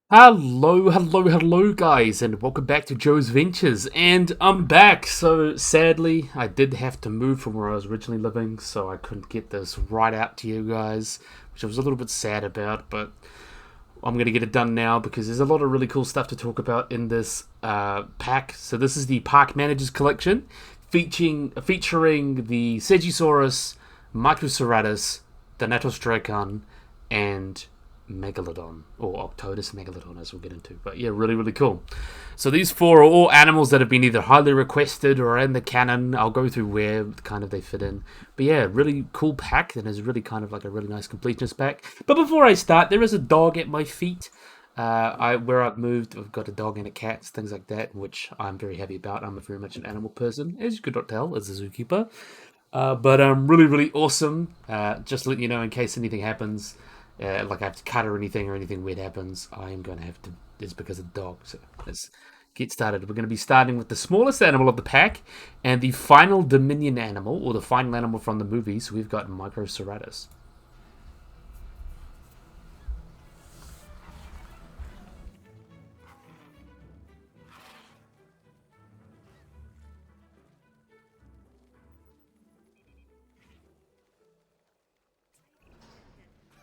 Hello, guys, and welcome back to Joe's Ventures. And I'm back. So, sadly, I did have to move from where I was originally living, so I couldn't get this right out to you guys, which I was a little bit sad about, but I'm going to get it done now because there's a lot of really cool stuff to talk about in this pack. So, this is the Park Managers Collection, featuring the Segisaurus, Microceratus, Thanatosdrakon, and Megalodon, or Otodus Megalodon, as we'll get into. But yeah, really cool. So these four are all animals that have been either highly requested or in the canon. I'll go through where kind of they fit in. But yeah, really cool pack, and is really kind of like a really nice completionist pack. But before I start, there is a dog at my feet. Where I've moved, I've got a dog and a cat, things like that, which I'm very happy about. I'm very much an animal person, as you could not tell, as a zookeeper. But really awesome. Just to let you know, in case anything happens, like I have to cut or anything weird happens, I am going to have to. It's because of the dog. So let's get started. We're going to be starting with the smallest animal of the pack and the final Dominion animal, or the final animal from the movies. We've got Microceratus.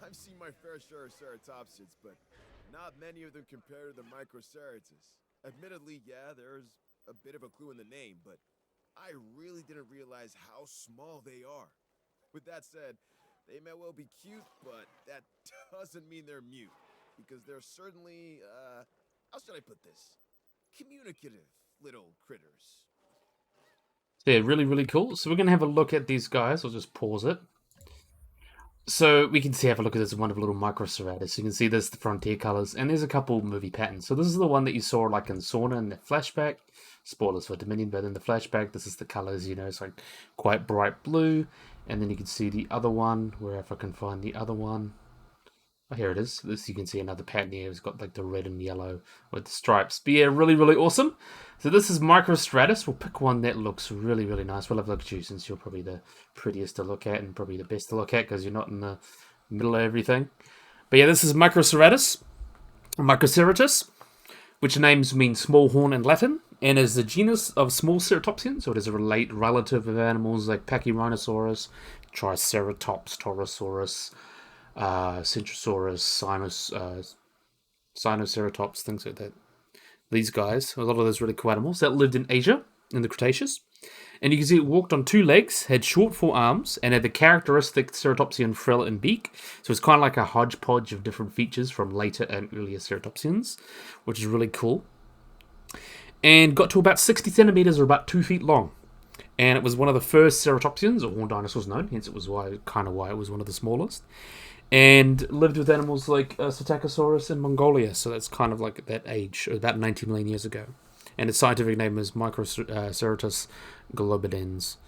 I've seen my fair share of ceratopsids, but not many of them compare to the Microceratus. Admittedly, yeah, there's a bit of a clue in the name, but I really didn't realize how small they are. With that said, they may well be cute, but that doesn't mean they're mute, because they're certainly, how should I put this? Communicative little critters. They're really cool. So we're going to have a look at these guys. I'll just pause it. So we can see, have a look at this wonderful little Microceratus. You can see there's the frontier colors, and there's a couple movie patterns. So this is the one that you saw like in Sauna in the flashback. Spoilers for Dominion, but in the flashback, this is the colors. It's like quite bright blue, and then you can see the other one. Where if I can find the other one, oh, here it is. This you can see another pattern here. It's got like the red and yellow with the stripes. But yeah, really awesome. So this is Microceratus. We'll pick one that looks really nice. We'll have a look at you since you're probably the prettiest to look at and probably the best to look at because you're not in the middle of everything. But yeah, this is Microceratus, which names mean small horn in Latin, and is the genus of small ceratopsians, so it is a relative of animals like Pachyrhinosaurus, Triceratops, Torosaurus, Centrosaurus, Sinoceratops, things like that. These guys, a lot of those really cool animals that lived in Asia in the Cretaceous. And you can see it walked on two legs, had short forearms, and had the characteristic ceratopsian frill and beak. So it's kind of like a hodgepodge of different features from later and earlier ceratopsians, which is really cool. And got to about 60 centimeters, or about 2 feet long. And it was one of the first ceratopsians, or horned dinosaurs known, hence it was why it was one of the smallest. And lived with animals like Psittacosaurus in Mongolia, so that's kind of like that age, about 90 million years ago. And its scientific name is Microceratus globenensis,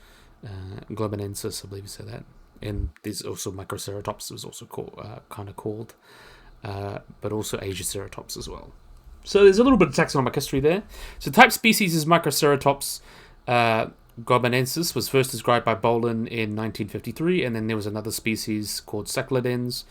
I believe you say that. And there's also Microceratops, was also called, but also Asiaceratops as well. So there's a little bit of taxonomic history there. So type species is Microceratops globenensis, was first described by Bolin in 1953, and then there was another species called Cephaloden's,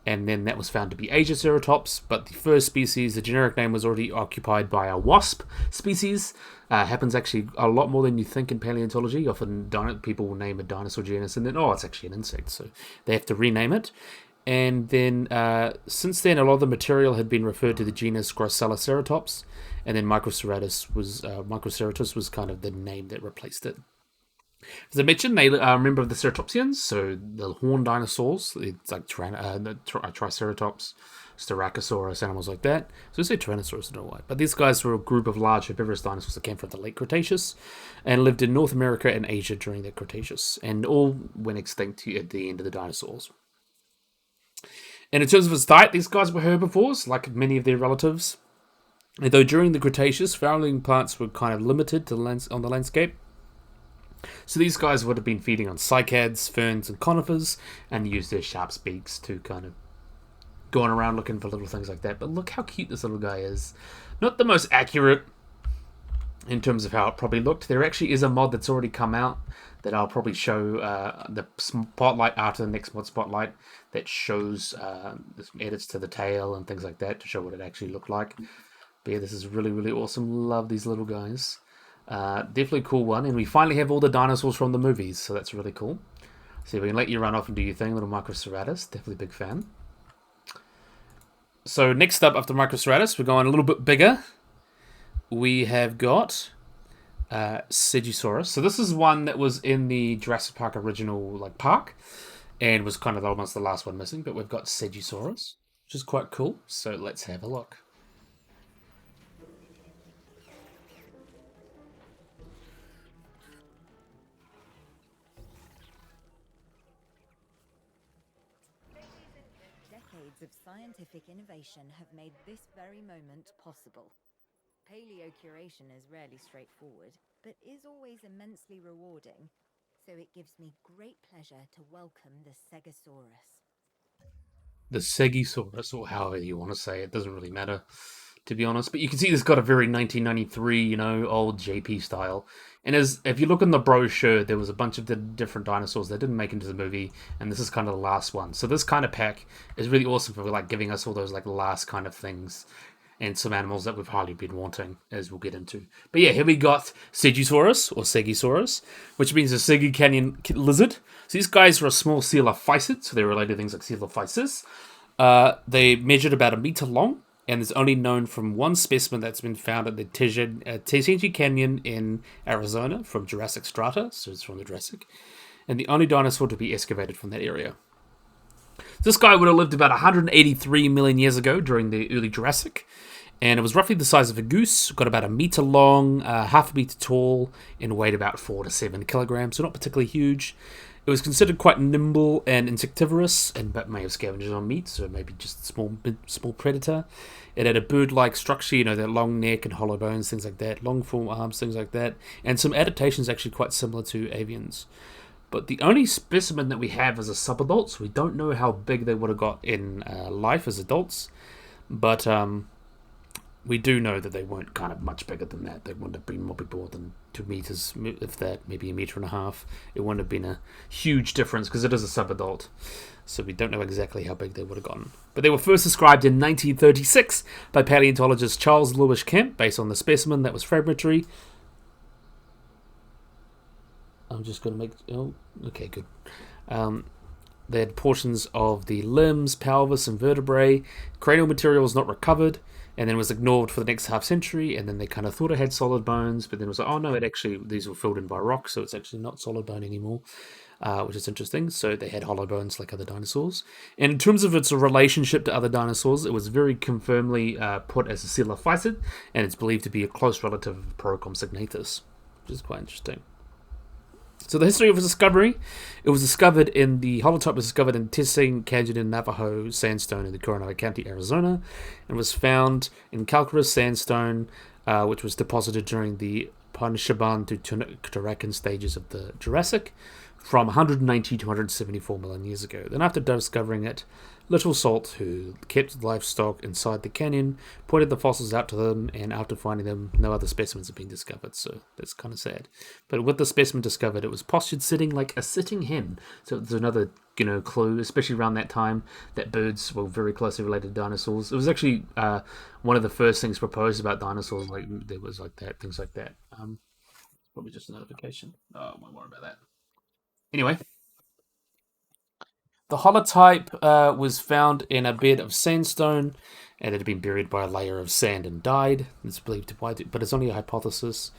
and then that was found to be Asiaceratops, but the first species, the generic name, was already occupied by a wasp species. Happens actually a lot more than you think in paleontology. Often people will name a dinosaur genus and then, it's actually an insect, so they have to rename it. And then, since then, a lot of the material had been referred to the genus Gracelaceratops, and then Microceratus was kind of the name that replaced it. As I mentioned, they are a member of the ceratopsians, so the horned dinosaurs. It's like Triceratops, Styracosaurus, animals like that. So I say Tyrannosaurus, I don't know why. But these guys were a group of large herbivorous dinosaurs that came from the late Cretaceous and lived in North America and Asia during the Cretaceous, and all went extinct at the end of the dinosaurs. And in terms of its diet, these guys were herbivores, like many of their relatives. And though during the Cretaceous, flowering plants were kind of limited on the landscape. So these guys would have been feeding on cycads, ferns, and conifers, and used their sharp beaks to kind of go on around looking for little things like that. But look how cute this little guy is. Not the most accurate in terms of how it probably looked. There actually is a mod that's already come out that I'll probably show the spotlight after the next mod spotlight that shows some edits to the tail and things like that to show what it actually looked like. But yeah, this is really, really awesome. Love these little guys. Definitely a cool one. And we finally have all the dinosaurs from the movies, so that's really cool. So we can let you run off and do your thing, little Microceratus. Definitely a big fan. So next up after Microceratus, we're going a little bit bigger. We have got Segisaurus. So this is one that was in the Jurassic Park original park, and was kind of almost the last one missing. But we've got Segisaurus, which is quite cool. So let's have a look. Decades of scientific innovation have made this very moment possible. Paleocuration is rarely straightforward, but is always immensely rewarding, so it gives me great pleasure to welcome the Segisaurus. The Segisaurus, or however you want to say it, doesn't really matter, to be honest. But you can see this got a very 1993, old JP style. And if you look in the brochure, there was a bunch of the different dinosaurs that didn't make it into the movie, and this is kind of the last one. So this kind of pack is really awesome for giving us all those last kind of things, and some animals that we've hardly been wanting, as we'll get into. But yeah, here we got Segisaurus, or Segisaurus, which means a Segi Canyon lizard. So these guys are a small coelophysid, so they're related to things like coelophysis. They measured about 1 meter long, and is only known from one specimen that's been found at the Segi Canyon in Arizona from Jurassic strata, so it's from the Jurassic, and the only dinosaur to be excavated from that area. This guy would have lived about 183 million years ago during the early Jurassic, and it was roughly the size of a goose, got about 1 meter long, half a meter tall, and weighed about 4 to 7 kilograms, so not particularly huge. It was considered quite nimble and insectivorous, but may have scavenged on meat, so maybe just a small predator. It had a bird-like structure, that long neck and hollow bones, things like that, long forearms, things like that, and some adaptations actually quite similar to avians. But the only specimen that we have is a subadult, so we don't know how big they would have got in life as adults. But we do know that they weren't kind of much bigger than that. They wouldn't have been more than 2 meters, if that, maybe 1.5 meters. It wouldn't have been a huge difference because it is a subadult. So we don't know exactly how big they would have gotten. But they were first described in 1936 by paleontologist Charles Lewis Kemp, based on the specimen that was fragmentary. I'm just going to make... Oh, okay, good. They had portions of the limbs, pelvis, and vertebrae. Cranial material was not recovered, and then was ignored for the next half century, and then they kind of thought it had solid bones, but then it was like, oh no, these were filled in by rock, so it's actually not solid bone anymore, which is interesting. So they had hollow bones like other dinosaurs. And in terms of its relationship to other dinosaurs, it was very firmly put as a coelophysid, and it's believed to be a close relative of Procompsognathus, which is quite interesting. So the history of its discovery, the holotype was discovered in Tessing Canyon in Navajo sandstone in the Coronado County, Arizona, and was found in calcareous sandstone, which was deposited during the Panshaban to Turakan stages of the Jurassic, from 190 to 174 million years ago. Then after discovering it, Little Salt, who kept livestock inside the canyon, pointed the fossils out to them, and after finding them, no other specimens have been discovered, so that's kind of sad. But with the specimen discovered, it was postured sitting like a sitting hen, so there's another clue, especially around that time, that birds were very closely related to dinosaurs. It was actually one of the first things proposed about dinosaurs, there was things like that. Probably just a notification. Oh, I won't worry about that. Anyway, the holotype was found in a bed of sandstone, and it had been buried by a layer of sand and died. It's believed but it's only a hypothesis.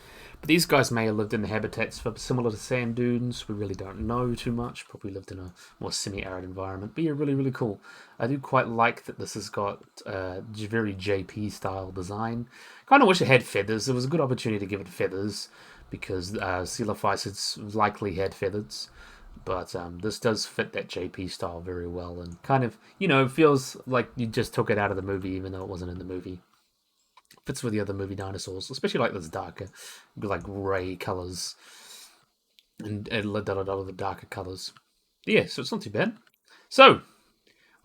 But these guys may have lived in the habitats similar to sand dunes. We really don't know too much. Probably lived in a more semi-arid environment. But yeah, really, really cool. I do quite like that this has got a very JP style design. Kind of wish it had feathers. There was a good opportunity to give it feathers, because coelophysids likely had feathers. But this does fit that JP style very well, and kind of, feels like you just took it out of the movie, even though it wasn't in the movie. Fits with the other movie dinosaurs, especially this darker, grey colours, and the darker colours. Yeah, so it's not too bad. So,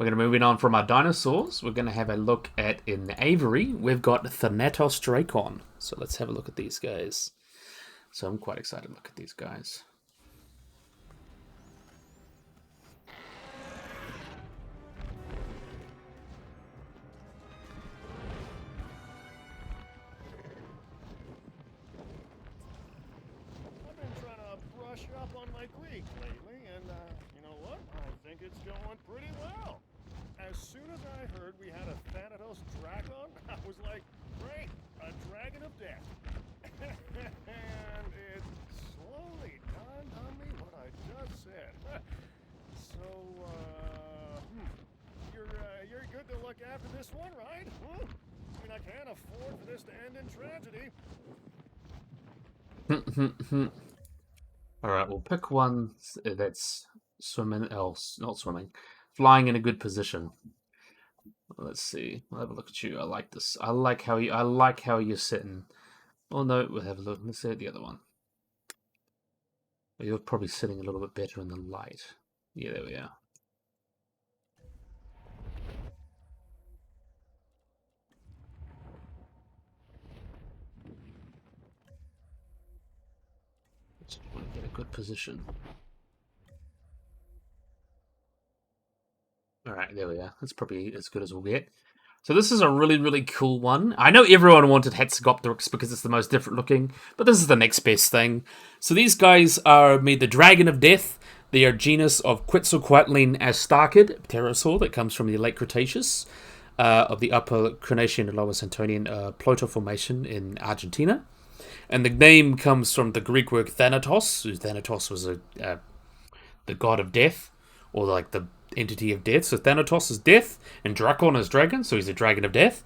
We're going to move on from our dinosaurs. We're going to have a look at, in the aviary, we've got Thanatosdrakon. So let's have a look at these guys. So I'm quite excited to look at these guys. I've been trying to brush up on my Greek lately, and you know what? I think it's going pretty well. As soon as I heard we had a Thanatosdrakon, I was like, great, a dragon of death. And it slowly dawned on me what I just said. So, you're good to look after this one, right? I mean, I can't afford for this to end in tragedy. Alright, we'll pick one that's swimming, not swimming, flying in a good position. Let's see. We'll have a look at you. I like this. I like how you're sitting. Oh no, we'll have a look. Let's see at the other one. You're probably sitting a little bit better in the light. Yeah, there we are. Just want to get a good position. Alright, there we are. That's probably as good as we'll get. So this is a really, really cool one. I know everyone wanted Hatzegopteryx because it's the most different looking, but this is the next best thing. So these guys are made the Dragon of Death. They are genus of Quetzalcoatlin azhdarchid pterosaur that comes from the late Cretaceous of the upper Cretaceous and lower Santonian Plateau Formation in Argentina. And the name comes from the Greek word Thanatos, whose Thanatos was the god of death, or like the entity of death. So Thanatos is death, and Drakon is dragon, so he's a dragon of death.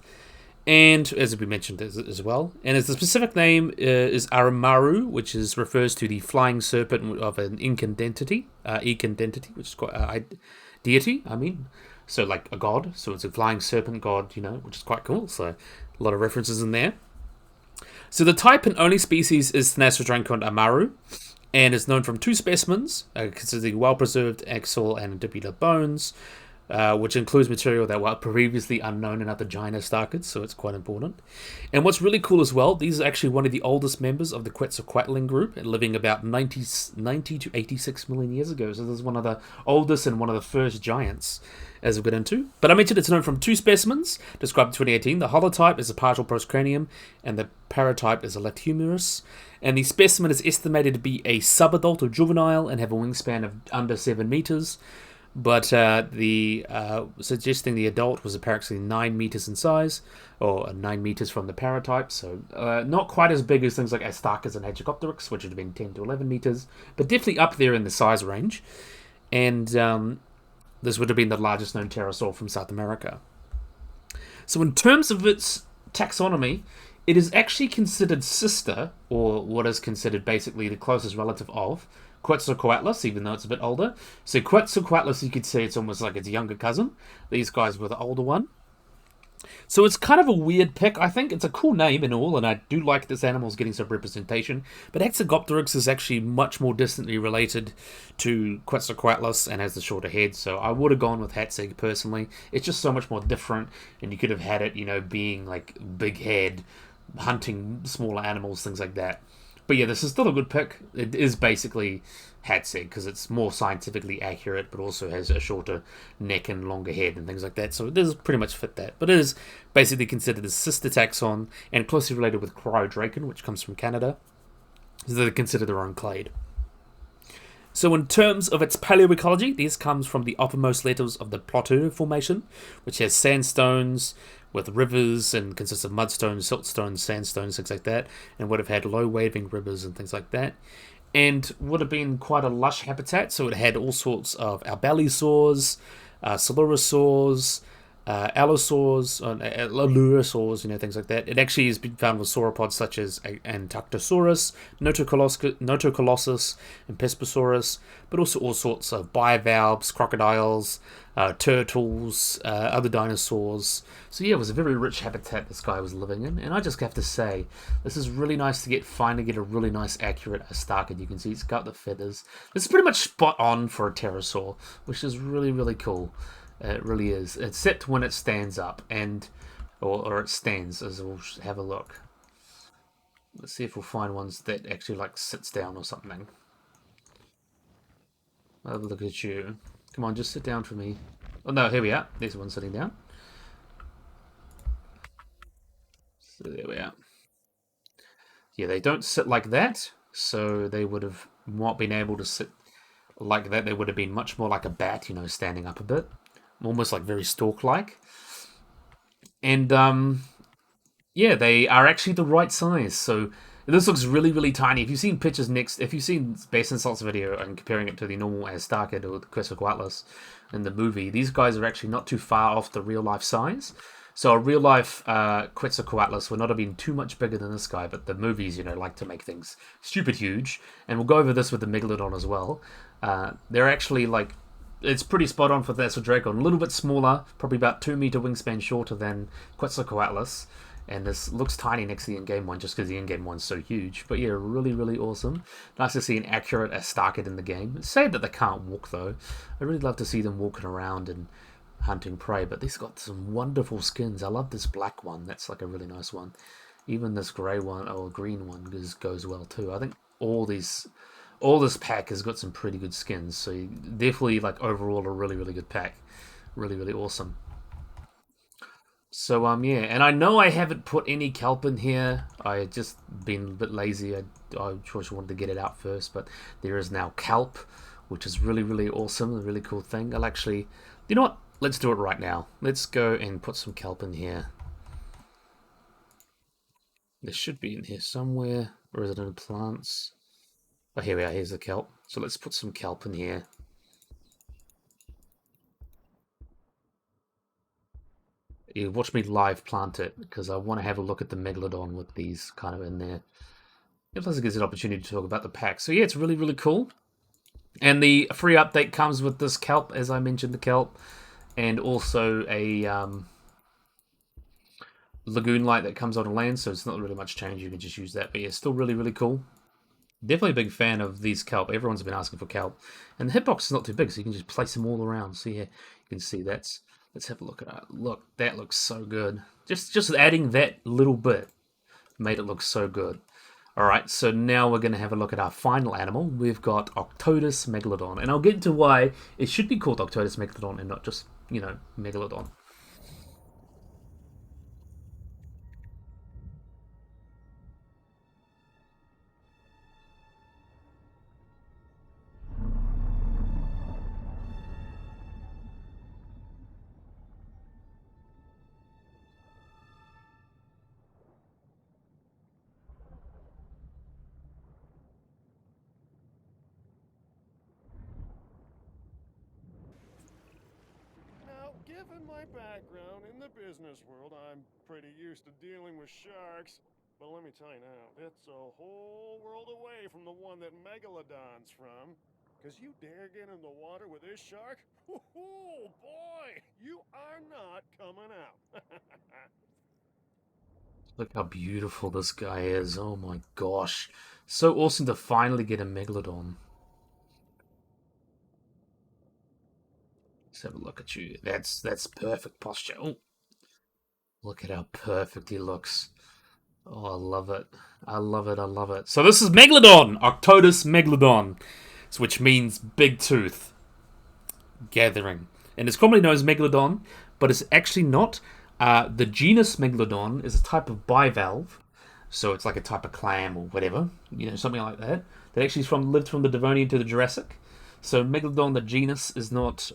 And as we mentioned as well, and as the specific name is Aramaru, which refers to the flying serpent of an Incan deity, which is quite deity. I mean, so like a god. So it's a flying serpent god, which is quite cool. So a lot of references in there. So the type and only species is Thanatosdrakon amaru, and is known from two specimens, considering well-preserved axial and mandibular bones, which includes material that were previously unknown in other giant azhdarchids, so it's quite important. And what's really cool as well, these are actually one of the oldest members of the Quetzalcoatlin group, living about 90 to 86 million years ago. So this is one of the oldest and one of the first giants, as we'll get into. But I mentioned it's known from two specimens, described in 2018. The holotype is a partial postcranium, and the paratype is a latihumerus. And the specimen is estimated to be a subadult or juvenile and have a wingspan of under 7 meters. But suggesting the adult was apparently 9 meters in size, or 9 meters from the paratype. So not quite as big as things like Azhdarchus and Hatzegopteryx, which would have been 10 to 11 meters, but definitely up there in the size range. And this would have been the largest known pterosaur from South America. So in terms of its taxonomy, it is actually considered sister, or what is considered basically the closest relative of, Quetzalcoatlus, even though it's a bit older. So Quetzalcoatlus, you could say it's almost like its younger cousin. These guys were the older one. So it's kind of a weird pick. I think it's a cool name and all, and I do like this animal's getting some representation. But Hatzegopteryx is actually much more distantly related to Quetzalcoatlus and has the shorter head. So I would have gone with Hatzeg personally. It's just so much more different, and you could have had it, being like big head, hunting smaller animals, things like that. But yeah, this is still a good pick. It is basically Hatzeg because it's more scientifically accurate, but also has a shorter neck and longer head and things like that. So it does pretty much fit that. But it is basically considered a sister taxon and closely related with Cryodrakon, which comes from Canada. So they're considered their own clade. So in terms of its paleoecology, this comes from the uppermost levels of the Plateau Formation, which has sandstones with rivers and consists of mudstones, siltstones, sandstones, things like that, and would have had low waving rivers and things like that. And would have been quite a lush habitat, so it had all sorts of albalisaurs, coelurosaurs, allosaurs, allurosaurs, things like that. It actually has been found with sauropods such as Antarctosaurus, Notocolossus, and Pesposaurus, but also all sorts of bivalves, crocodiles, turtles, other dinosaurs. So yeah, it was a very rich habitat this guy was living in, and I just have to say, this is really nice to finally get a really nice, accurate azhdarchid. You can see it's got the feathers. This is pretty much spot on for a pterosaur, which is really, really cool. It really is. Except when it stands up, or it stands, as we'll have a look. Let's see if we'll find ones that actually like sits down or something. I'll have a look at you. Come on, just sit down for me. Oh no, here we are. There's one sitting down. So there we are. Yeah, they don't sit like that, so they would have not been able to sit like that. They would have been much more like a bat, standing up a bit. Almost like very stalk-like. And, yeah, they are actually the right size. So this looks really, really tiny. If you've seen pictures if you've seen Base and Salt's video and comparing it to the normal azhdarchid or the Quetzalcoatlus in the movie, these guys are actually not too far off the real-life size. So a real-life Quetzalcoatlus would not have been too much bigger than this guy, but the movies, like to make things stupid huge. And we'll go over this with the Megalodon as well. They're actually, like, it's pretty spot on for Thanatosdrakon. A little bit smaller, probably about 2 meter wingspan shorter than Quetzalcoatlus. And this looks tiny next to the in-game one, just because the in-game one's so huge. But yeah, really, really awesome. Nice to see an accurate azhdarchid in the game. It's sad that they can't walk, though. I really love to see them walking around and hunting prey, but these got some wonderful skins. I love this black one. That's like a really nice one. Even this grey one or green one goes well too. I think all this pack has got some pretty good skins. So definitely, like, overall a really, really good pack. Really, really awesome. So yeah, and I know I haven't put any kelp in here. I just been a bit lazy. I just wanted to get it out first, but there is now kelp, which is really, really awesome. A really cool thing. I'll actually, you know what? Let's do it right now. Let's go and put some kelp in here. This should be in here somewhere. Or is it in plants? Oh, here we are. Here's the kelp. So let's put some kelp in here. You watch me live plant it, because I want to have a look at the Megalodon with these kind of in there. It plus it gives an opportunity to talk about the pack. So yeah, it's really, really cool. And the free update comes with this kelp, as I mentioned, the kelp. And also a lagoon light that comes on land, so it's not really much change. You can just use that. But yeah, still really, really cool. Definitely a big fan of these kelp. Everyone's been asking for kelp. And the hitbox is not too big, so you can just place them all around. So yeah, you can see that's... Let's have a look at that. Look, that looks so good. Just adding that little bit made it look so good. Alright, so now we're going to have a look at our final animal. We've got Otodus Megalodon. And I'll get into why it should be called Otodus Megalodon and not just, Megalodon. Given my background in the business world, I'm pretty used to dealing with sharks. But let me tell you now, it's a whole world away from the one that Megalodon's from. Because you dare get in the water with this shark? Oh boy, you are not coming out. Look how beautiful this guy is. Oh my gosh. So awesome to finally get a Megalodon. Let's have a look at you. That's perfect posture. Oh, look at how perfect he looks. Oh, I love it. I love it. I love it. So this is Megalodon, Otodus Megalodon, which means big tooth gathering. And it's commonly known as Megalodon, but it's actually not. The genus Megalodon is a type of bivalve, so it's like a type of clam or whatever, something like that. That actually lived from the Devonian to the Jurassic. So Megalodon, the genus, is not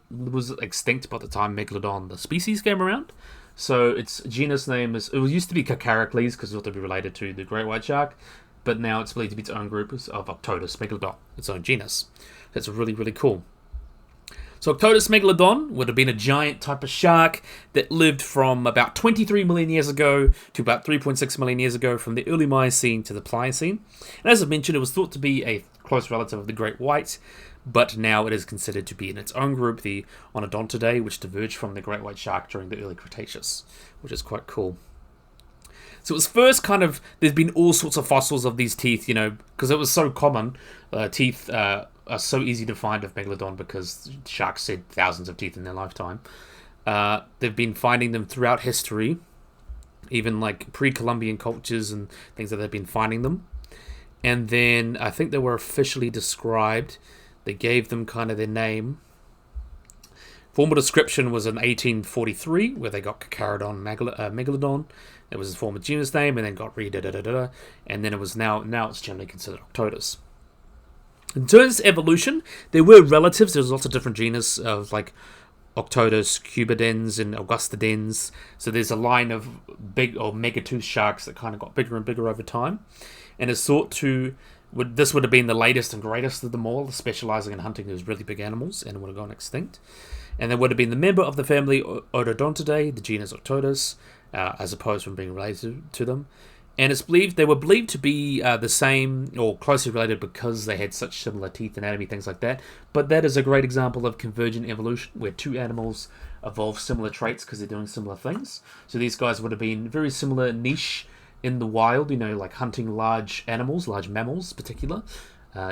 was extinct by the time Megalodon, the species, came around. So its genus name it used to be Cacarocles because it thought to be related to the great white shark, but now it's believed to be its own group of Otodus Megalodon, its own genus. That's really, really cool. So Otodus Megalodon would have been a giant type of shark that lived from about 23 million years ago to about 3.6 million years ago, from the early Miocene to the Pliocene. And as I've mentioned, it was thought to be a close relative of the great white, but now it is considered to be in its own group, the Onodontidae, which diverged from the great white shark during the early Cretaceous, which is quite cool. So it was first there's been all sorts of fossils of these teeth, because it was so common, teeth are so easy to find of Megalodon because sharks shed thousands of teeth in their lifetime. They've been finding them throughout history, even like pre-Columbian cultures and things that they've been finding them. And then I think they were officially described. They gave them kind of their name. Formal description was in 1843, where they got Carcharodon Megalodon. It was a former genus name, and then got and then it was now it's generally considered Otodus. In terms of evolution, there were relatives. There's lots of different genus of like Otodus, Cubidens, and Augustidens. So there's a line of big or megatooth sharks that kind of got bigger and bigger over time, and is thought to this would have been the latest and greatest of them all, specializing in hunting those really big animals, and would have gone extinct. And they would have been the member of the family Odontodontidae, the genus Otodus, as opposed from being related to them. And it's believed they were believed to be the same or closely related because they had such similar teeth, anatomy, things like that. But that is a great example of convergent evolution, where two animals evolve similar traits because they're doing similar things. So these guys would have been very similar niche in the wild, like hunting large animals, large mammals in particular.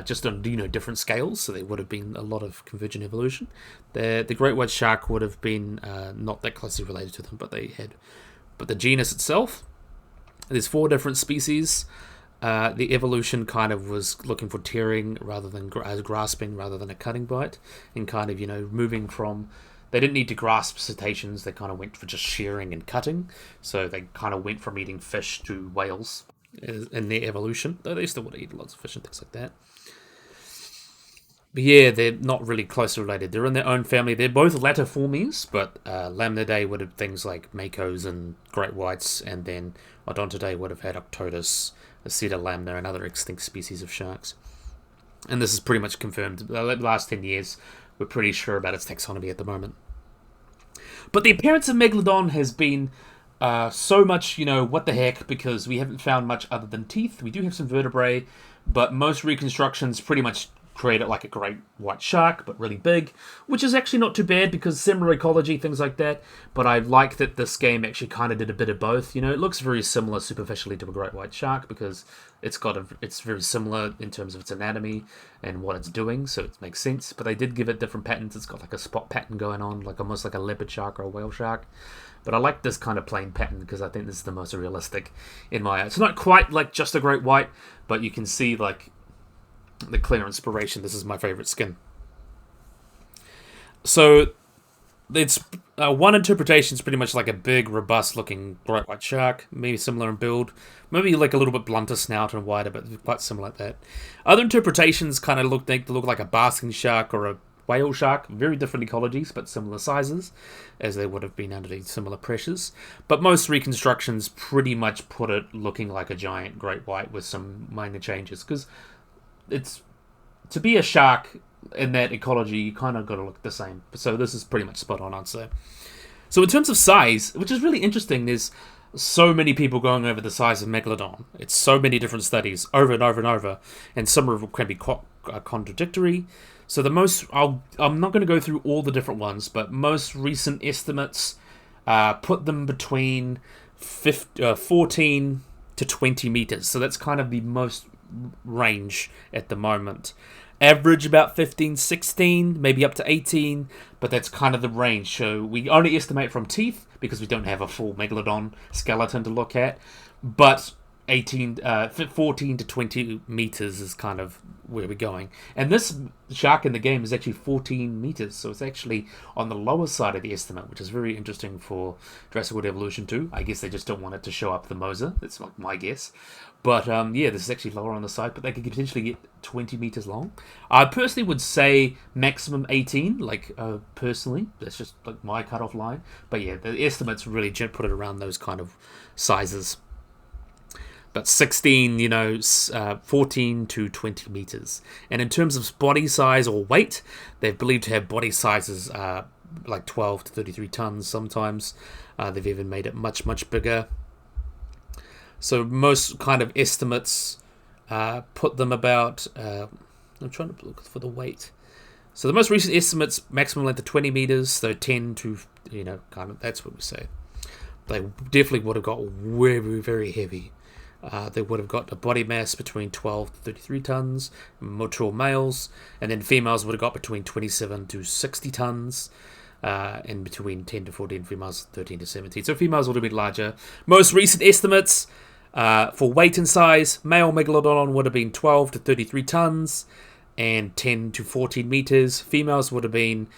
Just on different scales, so there would have been a lot of convergent evolution. The great white shark would have been not that closely related to them, but the genus itself, there's 4 different species. The evolution kind of was looking for tearing rather than grasping, rather than a cutting bite, and kind of moving from. They didn't need to grasp cetaceans. They kind of went for just shearing and cutting. So they kind of went from eating fish to whales in their evolution, though they still would eat lots of fish and things like that. But yeah, they're not really closely related. They're in their own family. They're both latiformes, but Lamnidae would have things like makos and great whites, and then Odontidae would have had Otodus, Aceta lamna, and other extinct species of sharks. And this is pretty much confirmed. The last 10 years, we're pretty sure about its taxonomy at the moment. But the appearance of Megalodon has been so much, what the heck, because we haven't found much other than teeth. We do have some vertebrae, but most reconstructions pretty much create it like a great white shark, but really big, which is actually not too bad because similar ecology, things like that. But I like that this game actually kind of did a bit of both. It looks very similar superficially to a great white shark because it's very similar in terms of its anatomy and what it's doing, so it makes sense. But they did give it different patterns. It's got like a spot pattern going on, like almost like a leopard shark or a whale shark. But I like this kind of plain pattern because I think this is the most realistic in my eye. It's not quite like just a great white, but you can see like the clear inspiration. This is my favorite skin. So it's one interpretation is pretty much like a big, robust-looking great white shark, maybe similar in build, maybe like a little bit blunter snout and wider, but quite similar like that. Other interpretations kind of look like a basking shark or a whale shark, very different ecologies, but similar sizes, as they would have been under similar pressures. But most reconstructions pretty much put it looking like a giant great white with some minor changes, because it's to be a shark in that ecology, you kind of got to look the same. So this is pretty much spot on, I'd say. So in terms of size, which is really interesting, there's so many people going over the size of Megalodon. It's so many different studies over and over and over, and some of them can be contradictory. So the most, I'm not going to go through all the different ones, but most recent estimates put them between 14 to 20 meters. So that's kind of the most range at the moment. Average about 15, 16, maybe up to 18, but that's kind of the range. So we only estimate from teeth because we don't have a full Megalodon skeleton to look at, but 14 to 20 meters is kind of where we're going. And this shark in the game is actually 14 meters, so it's actually on the lower side of the estimate, which is very interesting for Jurassic World Evolution 2. I guess they just don't want it to show up the Moser. That's like my guess. But yeah, this is actually lower on the side, but they could potentially get 20 meters long. I personally would say maximum 18, personally. That's just like my cutoff line. But yeah, the estimates really put it around those kind of sizes. But 16, 14 to 20 meters. And in terms of body size or weight, they're believed to have body sizes like 12 to 33 tons sometimes. They've even made it much, much bigger. So most kind of estimates put them about... I'm trying to look for the weight. So the most recent estimates, maximum length of 20 meters, so 10 to, kind of, that's what we say. They definitely would have got very, very heavy. They would have got a body mass between 12 to 33 tons, mature males, and then females would have got between 27 to 60 tons, and between 10 to 14 females, 13 to 17. So females would have been larger. Most recent estimates for weight and size, male Megalodon would have been 12 to 33 tons and 10 to 14 meters. Females would have been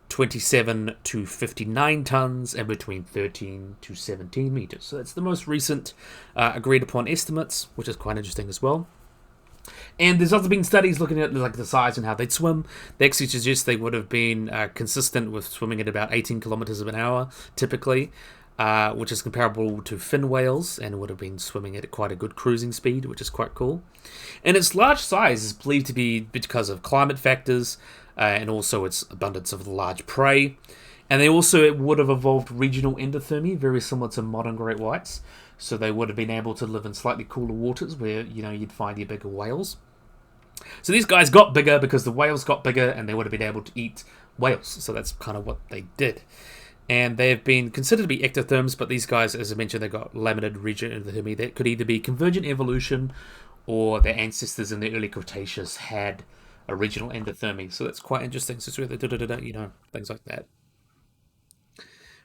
27 to 59 tons and between 13 to 17 meters. So that's the most recent agreed upon estimates, which is quite interesting as well. And there's also been studies looking at like the size and how they'd swim. They actually suggest they would have been consistent with swimming at about 18 kilometers an hour, typically, which is comparable to fin whales, and would have been swimming at quite a good cruising speed, which is quite cool. And its large size is believed to be because of climate factors, and also its abundance of large prey. And they also would have evolved regional endothermy, very similar to modern great whites. So they would have been able to live in slightly cooler waters where, you'd find your bigger whales. So these guys got bigger because the whales got bigger, and they would have been able to eat whales. So that's kind of what they did. And they've been considered to be ectotherms, but these guys, as I mentioned, they got limited regional endothermy. That could either be convergent evolution, or their ancestors in the early Cretaceous had a regional endothermy. So that's quite interesting. So it's really, things like that.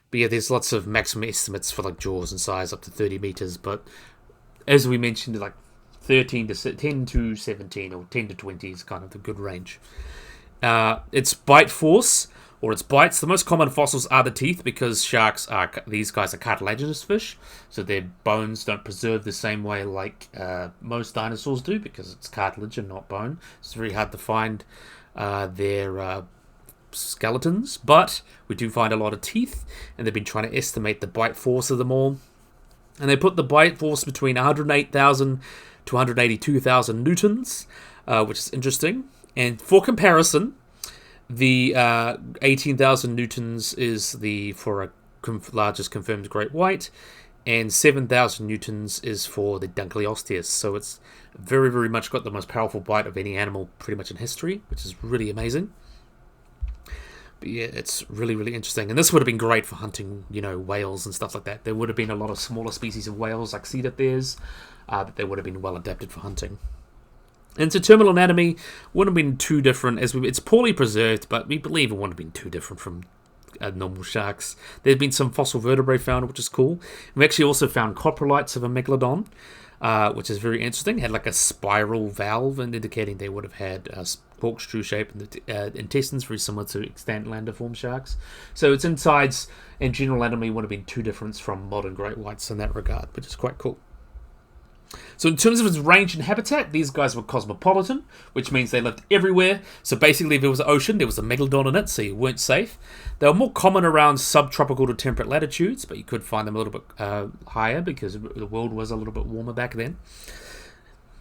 But yeah, there's lots of maximum estimates for like jaws and size up to 30 meters. But as we mentioned, like 10 to 17 or 10 to 20 is kind of the good range. Its bite force, or its bites, the most common fossils are the teeth, because these guys are cartilaginous fish, so their bones don't preserve the same way like most dinosaurs do, because it's cartilage and not bone. It's very hard to find their skeletons, but we do find a lot of teeth, and they've been trying to estimate the bite force of them all. And they put the bite force between 108,000 to 182,000 newtons, which is interesting. And for comparison, the 18,000 newtons is for a largest confirmed great white, and 7,000 newtons is for the Thanathotheristes. So it's very, very much got the most powerful bite of any animal pretty much in history, which is really amazing. But yeah, it's really, really interesting. And this would have been great for hunting, whales and stuff like that. There would have been a lot of smaller species of whales like Thanathotheristes, but they would have been well adapted for hunting. And its terminal anatomy wouldn't have been too different. It's poorly preserved, but we believe it wouldn't have been too different from normal sharks. There's been some fossil vertebrae found, which is cool. We actually also found coprolites of a megalodon, which is very interesting. It had like a spiral valve, and indicating they would have had a corkscrew shape, and the intestines very similar to extant landiform sharks. So its insides and general anatomy would have been too different from modern great whites in that regard, which is quite cool. So in terms of its range and habitat, these guys were cosmopolitan, which means they lived everywhere. So basically, if there was an ocean, there was a megalodon in it, so you weren't safe. They were more common around subtropical to temperate latitudes, but you could find them a little bit higher because the world was a little bit warmer back then.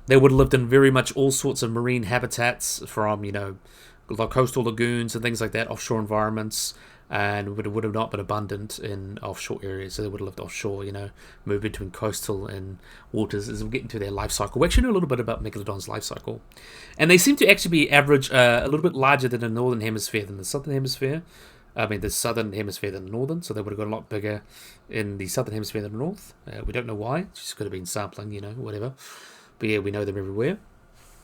They would have lived in very much all sorts of marine habitats, from, coastal lagoons and things like that, offshore environments, and would have not been abundant in offshore areas. So they would have lived offshore, move between coastal and waters. As we get into their life cycle, we actually know a little bit about Megalodon's life cycle. And they seem to actually be average, a little bit larger than the northern hemisphere than the southern hemisphere. The southern hemisphere than the northern, so they would have got a lot bigger in the southern hemisphere than the north. We don't know why. It just could have been sampling, whatever. But yeah, we know them everywhere.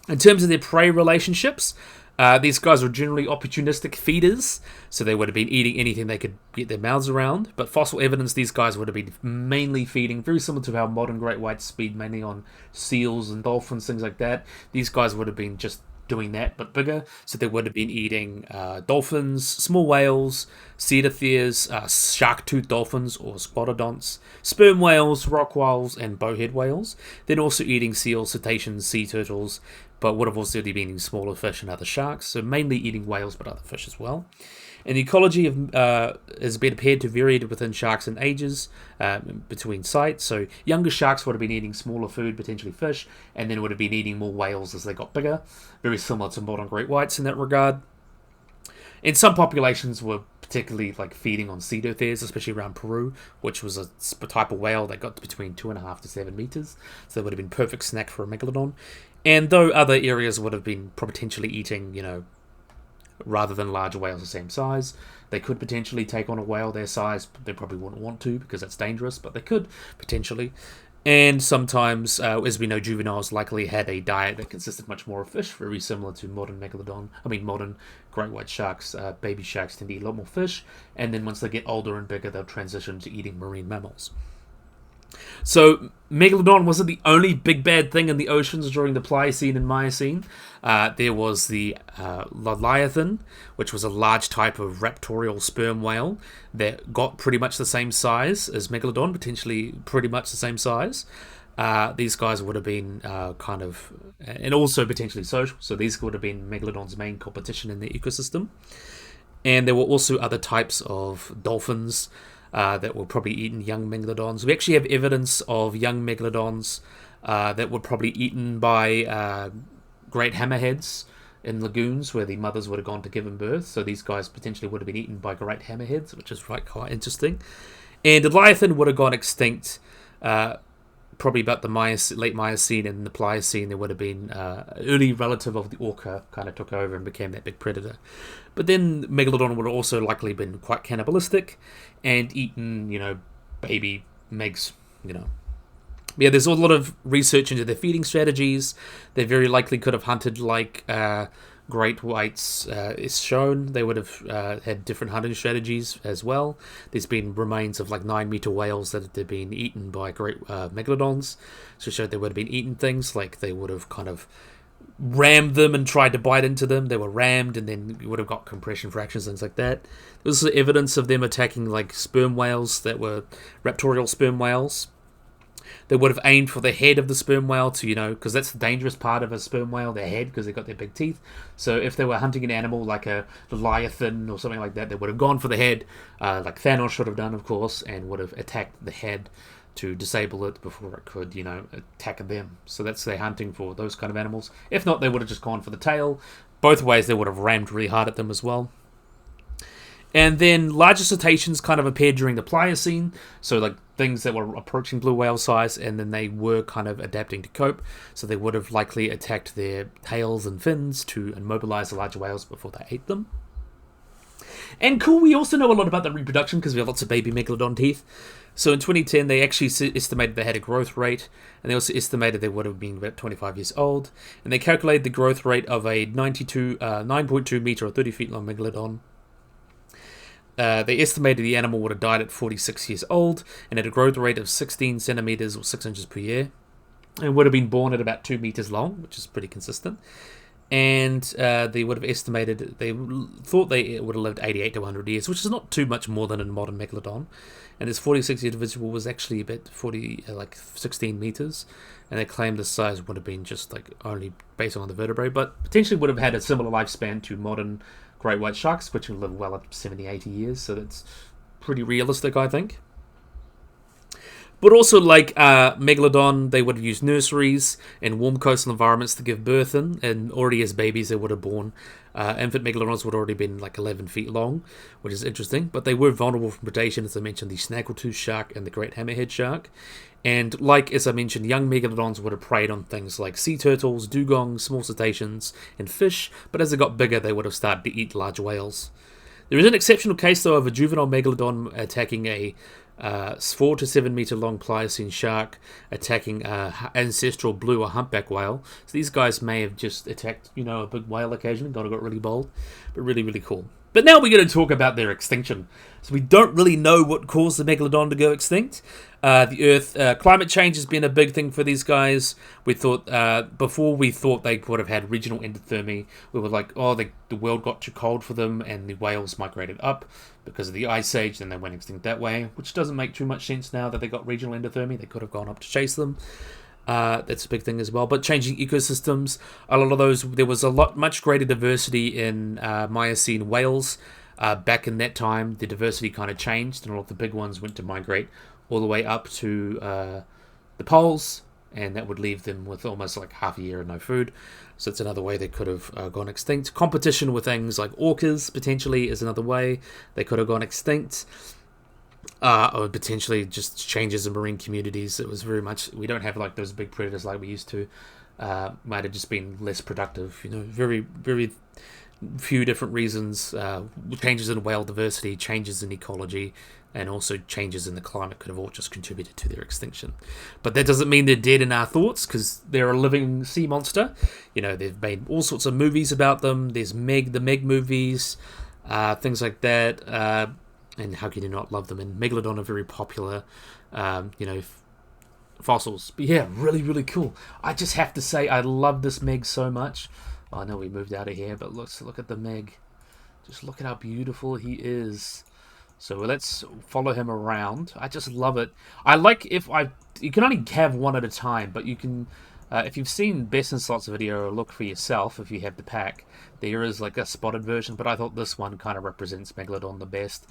In terms of their prey relationships, these guys were generally opportunistic feeders, so they would have been eating anything they could get their mouths around. But fossil evidence, these guys would have been mainly feeding, very similar to how modern great whites feed, mainly on seals and dolphins, things like that. These guys would have been just doing that, but bigger. So they would have been eating dolphins, small whales, Thanathotheres, shark-toothed dolphins or squatodonts, sperm whales, rock whales, and bowhead whales. Then also eating seals, cetaceans, sea turtles, but would have also been eating smaller fish and other sharks. So mainly eating whales, but other fish as well. And the ecology has been appeared to vary within sharks and ages between sites. So younger sharks would have been eating smaller food, potentially fish, and then would have been eating more whales as they got bigger. Very similar to modern great whites in that regard. And some populations were particularly feeding on Thanathotheres, especially around Peru, which was a type of whale that got between 2.5 to 7 meters. So they would have been perfect snack for a megalodon. And though other areas would have been potentially eating, rather than large whales the same size, they could potentially take on a whale their size. But they probably wouldn't want to because that's dangerous, but they could potentially. And sometimes, as we know, juveniles likely had a diet that consisted much more of fish, very similar to modern modern great white sharks. Baby sharks tend to eat a lot more fish, and then once they get older and bigger, they'll transition to eating marine mammals. So Megalodon wasn't the only big bad thing in the oceans during the Pliocene and Miocene. There was the Leviathan, which was a large type of raptorial sperm whale that got pretty much the same size as Megalodon, potentially pretty much the same size. These guys would have been and also potentially social, so these would have been Megalodon's main competition in the ecosystem. And there were also other types of dolphins that were probably eaten young megalodons. We actually have evidence of young megalodons that were probably eaten by great hammerheads in lagoons where the mothers would have gone to give them birth. So these guys potentially would have been eaten by great hammerheads, which is quite interesting. And the Leviathan would have gone extinct probably about the late Miocene and the Pliocene. There would have been early relative of the orca kind of took over and became that big predator. But then Megalodon would have also likely been quite cannibalistic and eaten, baby megs, Yeah, there's a lot of research into their feeding strategies. They very likely could have hunted like great whites is shown. They would have had different hunting strategies as well. There's been remains of like 9-meter whales that have been eaten by great megalodons. So it showed they would have been eating things like they would have kind of rammed them and tried to bite into them. They were rammed and then you would have got compression fractions, things like that. There's evidence of them attacking like sperm whales that were raptorial sperm whales. They would have aimed for the head of the sperm whale to, because that's the dangerous part of a sperm whale, their head, because they've got their big teeth. So if they were hunting an animal like a Leviathan or something like that, they would have gone for the head, like Thanos should have done, of course, and would have attacked the head to disable it before it could, attack them. So that's their hunting for those kind of animals. If not, they would have just gone for the tail. Both ways, they would have rammed really hard at them as well. And then larger cetaceans kind of appeared during the Pliocene, so like things that were approaching blue whale size, and then they were kind of adapting to cope, so they would have likely attacked their tails and fins to immobilize the larger whales before they ate them. And cool, we also know a lot about the reproduction because we have lots of baby megalodon teeth. So in 2010, they actually estimated they had a growth rate, and they also estimated they would have been about 25 years old, and they calculated the growth rate of a 9.2 meter or 30 feet long megalodon. They estimated the animal would have died at 46 years old and had a growth rate of 16 centimeters or 6 inches per year, and would have been born at about 2 meters long, which is pretty consistent. And they would have estimated, they thought they would have lived 88 to 100 years, which is not too much more than a modern megalodon. And this 46-year individual was actually about 16 meters, and they claimed the size would have been just like only based on the vertebrae, but potentially would have had a similar lifespan to modern great white sharks, which will live well up to 70, 80 years, so that's pretty realistic, I think. But also, like Megalodon, they would have used nurseries and warm coastal environments to give birth in, and already as babies they would have born. Infant Megalodons would have already been like 11 feet long, which is interesting, but they were vulnerable from predation, as I mentioned, the snaggletooth shark and the great hammerhead shark. And like, as I mentioned, young Megalodons would have preyed on things like sea turtles, dugongs, small cetaceans, and fish, but as they got bigger, they would have started to eat large whales. There is an exceptional case, though, of a juvenile Megalodon attacking a 4 to 7 meter long Pliocene shark, attacking ancestral blue or humpback whale. So these guys may have just attacked, a big whale occasionally, got really bold, but really, really cool. But now we're going to talk about their extinction. So we don't really know what caused the Megalodon to go extinct. The Earth, climate change has been a big thing for these guys. We thought, before we thought they would have had regional endothermy, we were like, the world got too cold for them and the whales migrated up because of the ice age, and they went extinct that way, which doesn't make too much sense now that they got regional endothermy. They could have gone up to chase them. That's a big thing as well. But changing ecosystems, a lot of those, there was much greater diversity in Miocene whales. Back in that time, the diversity kind of changed, and a lot of the big ones went to migrate all the way up to the poles, and that would leave them with almost like half a year of no food. So it's another way they could have gone extinct. Competition with things like orcas, potentially, is another way they could have gone extinct. Or potentially just changes in marine communities. It was very much, we don't have like those big predators like we used to. Might have just been less productive, very, very few different reasons. Changes in whale diversity, changes in ecology, and also changes in the climate could have all just contributed to their extinction. But that doesn't mean they're dead in our thoughts, because they're a living sea monster. You know, they've made all sorts of movies about them. There's the Meg movies, things like that. And how can you not love them? And Megalodon are very popular, fossils. But yeah, really, really cool. I just have to say, I love this Meg so much. Oh, I know we moved out of here, but look at the Meg. Just look at how beautiful he is. So let's follow him around. I just love it. You can only have one at a time, but you can, if you've seen Best in Slots video, or look for yourself if you have the pack, there is like a spotted version, but I thought this one kind of represents Megalodon the best.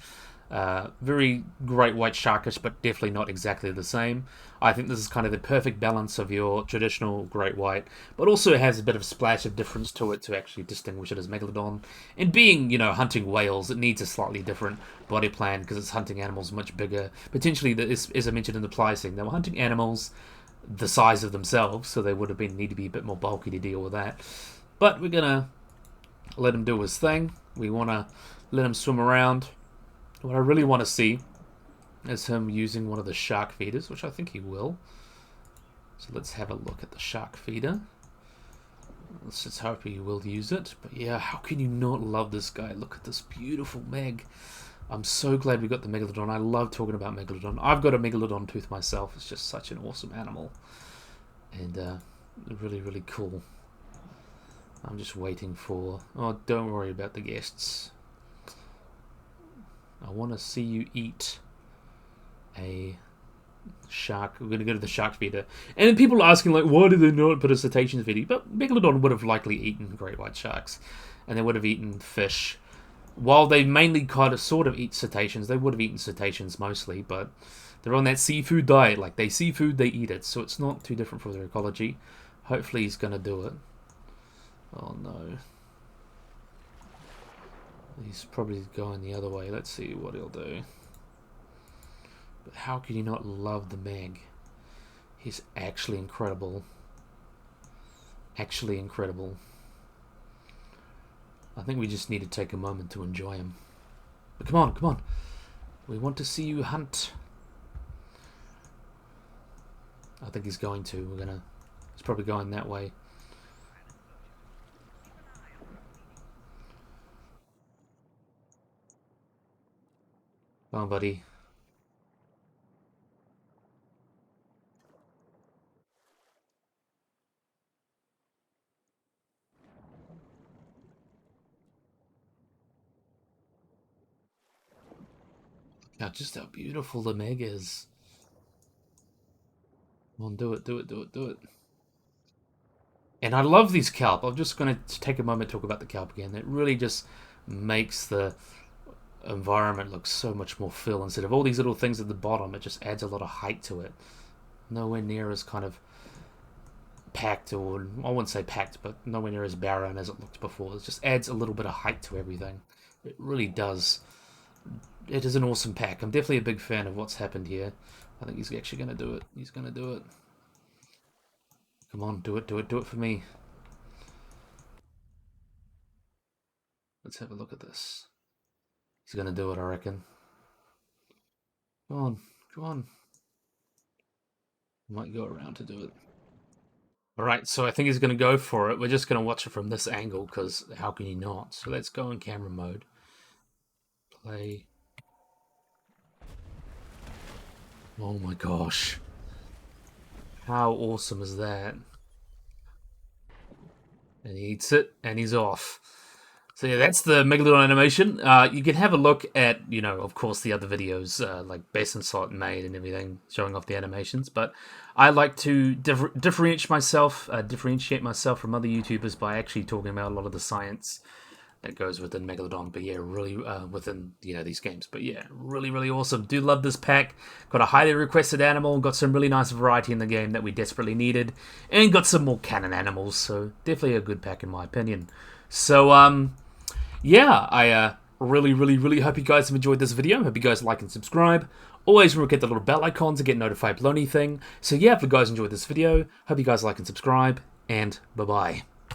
Very great white sharkish, but definitely not exactly the same. I think this is kind of the perfect balance of your traditional great white, but also has a bit of splash of difference to it to actually distinguish it as Megalodon. And being, hunting whales, it needs a slightly different body plan because it's hunting animals much bigger. Potentially, as I mentioned in the pricing, they were hunting animals the size of themselves, so they would have need to be a bit more bulky to deal with that. But we're gonna let him do his thing. We want to let him swim around. What I really want to see is him using one of the shark feeders, which I think he will. So let's have a look at the shark feeder. Let's just hope he will use it. But yeah, how can you not love this guy? Look at this beautiful Meg. I'm so glad we got the Megalodon. I love talking about Megalodon. I've got a Megalodon tooth myself. It's just such an awesome animal. And really, really cool. I'm just waiting for... Oh, don't worry about the guests. I want to see you eat a shark. We're going to go to the shark feeder. And then people are asking, like, why did they not put a cetaceans feeder? But Megalodon would have likely eaten great white sharks. And they would have eaten fish. While they mainly sort of eat cetaceans, they would have eaten cetaceans mostly, but they're on that seafood diet. Like, they see food, they eat it. So it's not too different for their ecology. Hopefully he's going to do it. Oh, no. He's probably going the other way. Let's see what he'll do. But how can you not love the Meg? He's actually incredible. Actually incredible. I think we just need to take a moment to enjoy him. But come on, come on. We want to see you hunt. I think he's going to. He's probably going that way. Come on, buddy. Now, just how beautiful the Meg is. Come on, do it, do it, do it, do it. And I love these kelp. I'm just going to take a moment to talk about the kelp again. It really just makes the environment looks so much more full. Instead of all these little things at the bottom, it just adds a lot of height to it. Nowhere near as kind of packed, or I wouldn't say packed, but nowhere near as barren as it looked before. It just adds a little bit of height to everything. It really does. It is an awesome pack. I'm definitely a big fan of what's happened here. I think he's actually going to do it. He's going to do it. Come on, do it, do it, do it for me. Let's have a look at this. He's going to do it, I reckon. Come on, come on. Might go around to do it. Alright, so I think he's going to go for it. We're just going to watch it from this angle, because how can you not? So let's go in camera mode. Play. Oh my gosh. How awesome is that? And he eats it, and he's off. So yeah, that's the Megalodon animation. You can have a look at, of course, the other videos, like Best in Slot made and everything, showing off the animations. But I like to differentiate myself from other YouTubers by actually talking about a lot of the science that goes within Megalodon. But yeah, really within these games. But yeah, really, really awesome. Do love this pack. Got a highly requested animal. Got some really nice variety in the game that we desperately needed, and got some more canon animals. So definitely a good pack in my opinion. So yeah, I really, really, really hope you guys have enjoyed this video. Hope you guys like and subscribe. Always remember to hit the little bell icon to get notified below anything. So yeah, if you guys enjoyed this video, hope you guys like and subscribe, and bye-bye.